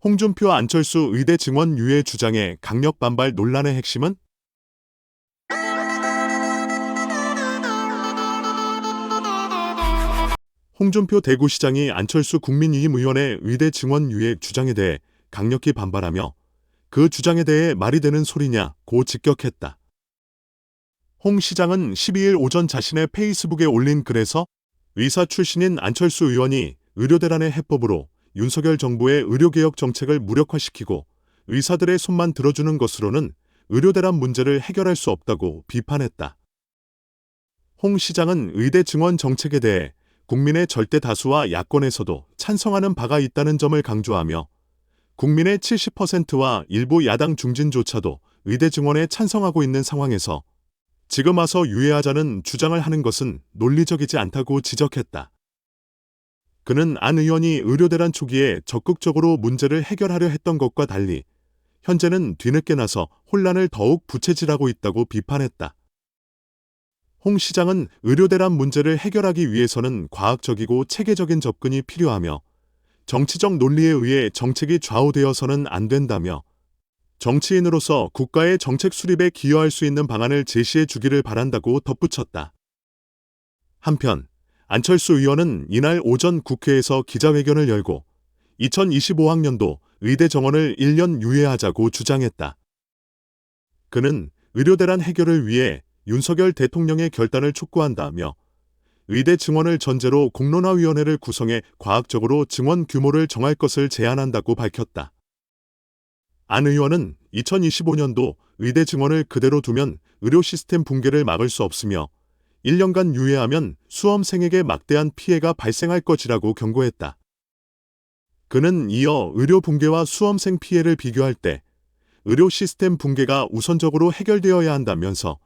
홍준표 안철수 의대 증원 유예 주장의 강력 반발 논란의 핵심은? 홍준표 대구시장이 안철수 국민의힘의원의 의대 증원 유예 주장에 대해 강력히 반발하며 그 주장에 대해 말이 되는 소리냐고 직격했다. 홍 시장은 12일 오전 자신의 페이스북에 올린 글에서 의사 출신인 안철수 의원이 의료대란의 해법으로 윤석열 정부의 의료개혁 정책을 무력화시키고 의사들의 손만 들어주는 것으로는 의료대란 문제를 해결할 수 없다고 비판했다. 홍 시장은 의대 증원 정책에 대해 국민의 절대 다수와 야권에서도 찬성하는 바가 있다는 점을 강조하며 국민의 70%와 일부 야당 중진조차도 의대 증원에 찬성하고 있는 상황에서 지금 와서 유예하자는 주장을 하는 것은 논리적이지 않다고 지적했다. 그는 안 의원이 의료대란 초기에 적극적으로 문제를 해결하려 했던 것과 달리 현재는 뒤늦게 나서 혼란을 더욱 부채질하고 있다고 비판했다. 홍 시장은 의료대란 문제를 해결하기 위해서는 과학적이고 체계적인 접근이 필요하며 정치적 논리에 의해 정책이 좌우되어서는 안 된다며 정치인으로서 국가의 정책 수립에 기여할 수 있는 방안을 제시해 주기를 바란다고 덧붙였다. 한편 안철수 의원은 이날 오전 국회에서 기자회견을 열고 2025학년도 의대 정원을 1년 유예하자고 주장했다. 그는 의료대란 해결을 위해 윤석열 대통령의 결단을 촉구한다며 의대 증원을 전제로 공론화위원회를 구성해 과학적으로 증원 규모를 정할 것을 제안한다고 밝혔다. 안 의원은 2025년도 의대 증원을 그대로 두면 의료 시스템 붕괴를 막을 수 없으며 1년간 유예하면 수험생에게 막대한 피해가 발생할 것이라고 경고했다. 그는 이어 의료 붕괴와 수험생 피해를 비교할 때 의료 시스템 붕괴가 우선적으로 해결되어야 한다면서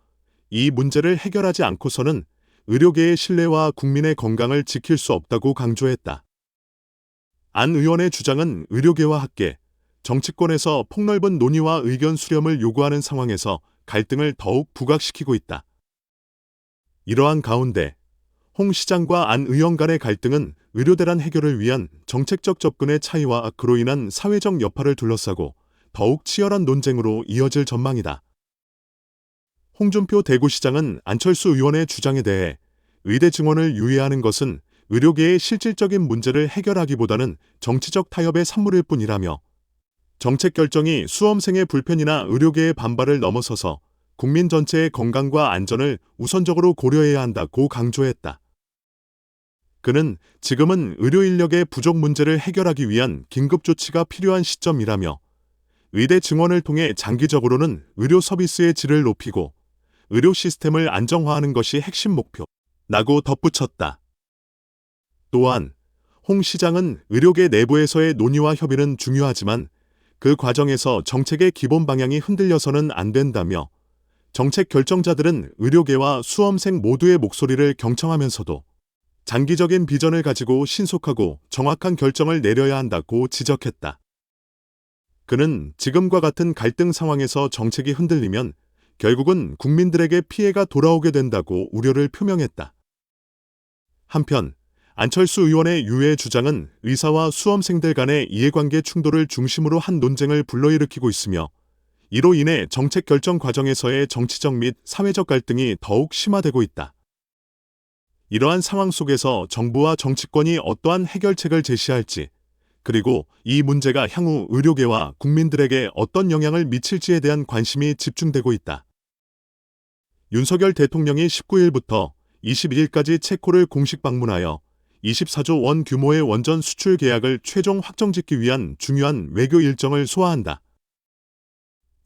이 문제를 해결하지 않고서는 의료계의 신뢰와 국민의 건강을 지킬 수 없다고 강조했다. 안 의원의 주장은 의료계와 학계, 정치권에서 폭넓은 논의와 의견 수렴을 요구하는 상황에서 갈등을 더욱 부각시키고 있다. 이러한 가운데 홍 시장과 안 의원 간의 갈등은 의료대란 해결을 위한 정책적 접근의 차이와 그로 인한 사회적 여파를 둘러싸고 더욱 치열한 논쟁으로 이어질 전망이다. 홍준표 대구시장은 안철수 의원의 주장에 대해 의대 증원을 유예하는 것은 의료계의 실질적인 문제를 해결하기보다는 정치적 타협의 산물일 뿐이라며 정책 결정이 수험생의 불편이나 의료계의 반발을 넘어서서 국민 전체의 건강과 안전을 우선적으로 고려해야 한다고 강조했다. 그는 지금은 의료 인력의 부족 문제를 해결하기 위한 긴급 조치가 필요한 시점이라며 의대 증원을 통해 장기적으로는 의료 서비스의 질을 높이고 의료 시스템을 안정화하는 것이 핵심 목표라고 덧붙였다. 또한 홍 시장은 의료계 내부에서의 논의와 협의는 중요하지만 그 과정에서 정책의 기본 방향이 흔들려서는 안 된다며 정책 결정자들은 의료계와 수험생 모두의 목소리를 경청하면서도 장기적인 비전을 가지고 신속하고 정확한 결정을 내려야 한다고 지적했다. 그는 지금과 같은 갈등 상황에서 정책이 흔들리면 결국은 국민들에게 피해가 돌아오게 된다고 우려를 표명했다. 한편 안철수 의원의 유예 주장은 의사와 수험생들 간의 이해관계 충돌을 중심으로 한 논쟁을 불러일으키고 있으며 이로 인해 정책 결정 과정에서의 정치적 및 사회적 갈등이 더욱 심화되고 있다. 이러한 상황 속에서 정부와 정치권이 어떠한 해결책을 제시할지, 그리고 이 문제가 향후 의료계와 국민들에게 어떤 영향을 미칠지에 대한 관심이 집중되고 있다. 윤석열 대통령이 19일부터 21일까지 체코를 공식 방문하여 24조 원 규모의 원전 수출 계약을 최종 확정짓기 위한 중요한 외교 일정을 소화한다.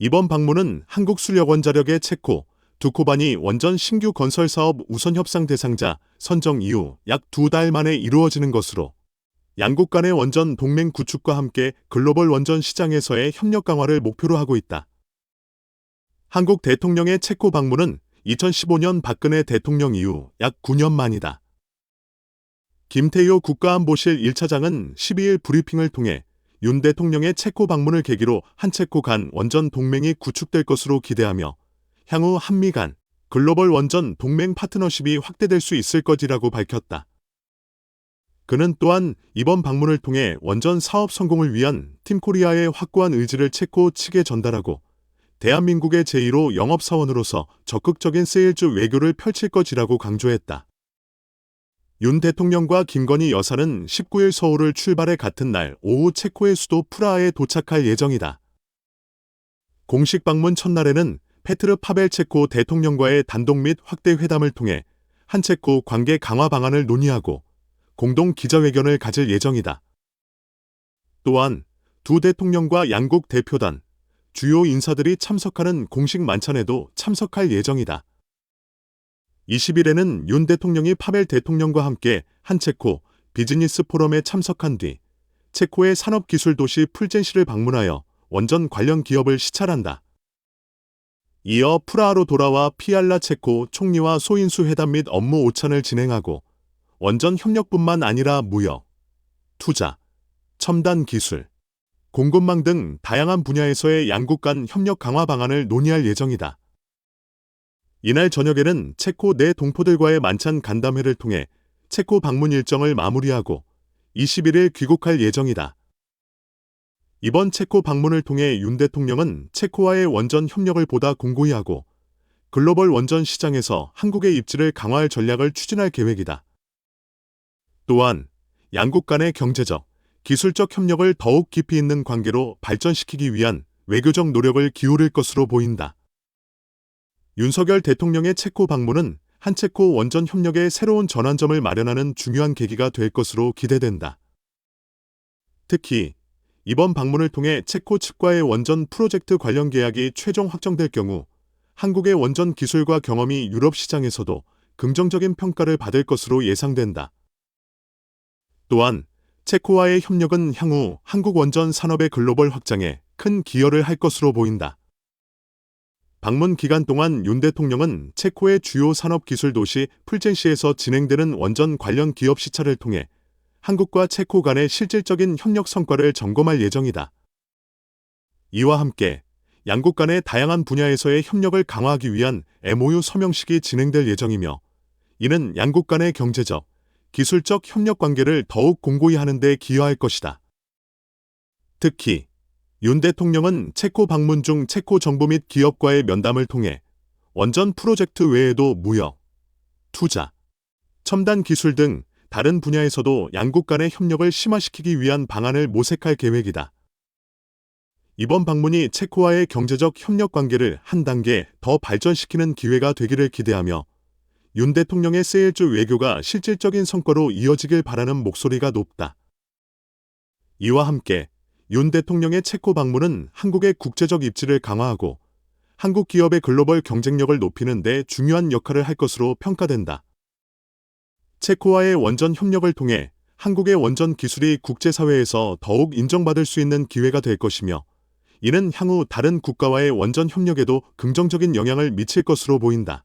이번 방문은 한국수력원자력의 체코, 두코바니 원전 신규 건설 사업 우선 협상 대상자 선정 이후 약 2달 만에 이루어지는 것으로 양국 간의 원전 동맹 구축과 함께 글로벌 원전 시장에서의 협력 강화를 목표로 하고 있다. 한국 대통령의 체코 방문은 2015년 박근혜 대통령 이후 약 9년 만이다. 김태효 국가안보실 1차장은 12일 브리핑을 통해 윤 대통령의 체코 방문을 계기로 한체코 간 원전 동맹이 구축될 것으로 기대하며 향후 한미 간 글로벌 원전 동맹 파트너십이 확대될 수 있을 것이라고 밝혔다. 그는 또한 이번 방문을 통해 원전 사업 성공을 위한 팀코리아의 확고한 의지를 체코 측에 전달하고 대한민국의 제1호 영업사원으로서 적극적인 세일즈 외교를 펼칠 것이라고 강조했다. 윤 대통령과 김건희 여사는 19일 서울을 출발해 같은 날 오후 체코의 수도 프라하에 도착할 예정이다. 공식 방문 첫날에는 페트르 파벨 체코 대통령과의 단독 및 확대 회담을 통해 한체코 관계 강화 방안을 논의하고 공동 기자회견을 가질 예정이다. 또한 두 대통령과 양국 대표단, 주요 인사들이 참석하는 공식 만찬에도 참석할 예정이다. 20일에는 윤 대통령이 파벨 대통령과 함께 한체코 비즈니스 포럼에 참석한 뒤 체코의 산업기술 도시 풀젠시를 방문하여 원전 관련 기업을 시찰한다. 이어 프라하로 돌아와 피알라 체코 총리와 소인수 회담 및 업무 오찬을 진행하고 원전 협력뿐만 아니라 무역, 투자, 첨단 기술, 공급망 등 다양한 분야에서의 양국 간 협력 강화 방안을 논의할 예정이다. 이날 저녁에는 체코 내 동포들과의 만찬 간담회를 통해 체코 방문 일정을 마무리하고 21일 귀국할 예정이다. 이번 체코 방문을 통해 윤 대통령은 체코와의 원전 협력을 보다 공고히 하고 글로벌 원전 시장에서 한국의 입지를 강화할 전략을 추진할 계획이다. 또한 양국 간의 경제적, 기술적 협력을 더욱 깊이 있는 관계로 발전시키기 위한 외교적 노력을 기울일 것으로 보인다. 윤석열 대통령의 체코 방문은 한체코 원전 협력의 새로운 전환점을 마련하는 중요한 계기가 될 것으로 기대된다. 특히 이번 방문을 통해 체코 측과의 원전 프로젝트 관련 계약이 최종 확정될 경우 한국의 원전 기술과 경험이 유럽 시장에서도 긍정적인 평가를 받을 것으로 예상된다. 또한 체코와의 협력은 향후 한국 원전 산업의 글로벌 확장에 큰 기여를 할 것으로 보인다. 방문 기간 동안 윤 대통령은 체코의 주요 산업기술 도시 풀젠시에서 진행되는 원전 관련 기업 시찰을 통해 한국과 체코 간의 실질적인 협력 성과를 점검할 예정이다. 이와 함께 양국 간의 다양한 분야에서의 협력을 강화하기 위한 MOU 서명식이 진행될 예정이며 이는 양국 간의 경제적, 기술적 협력 관계를 더욱 공고히 하는 데 기여할 것이다. 특히 윤 대통령은 체코 방문 중 체코 정부 및 기업과의 면담을 통해 원전 프로젝트 외에도 무역, 투자, 첨단 기술 등 다른 분야에서도 양국 간의 협력을 심화시키기 위한 방안을 모색할 계획이다. 이번 방문이 체코와의 경제적 협력 관계를 한 단계 더 발전시키는 기회가 되기를 기대하며 윤 대통령의 세일즈 외교가 실질적인 성과로 이어지길 바라는 목소리가 높다. 이와 함께 윤 대통령의 체코 방문은 한국의 국제적 입지를 강화하고 한국 기업의 글로벌 경쟁력을 높이는 데 중요한 역할을 할 것으로 평가된다. 체코와의 원전 협력을 통해 한국의 원전 기술이 국제사회에서 더욱 인정받을 수 있는 기회가 될 것이며 이는 향후 다른 국가와의 원전 협력에도 긍정적인 영향을 미칠 것으로 보인다.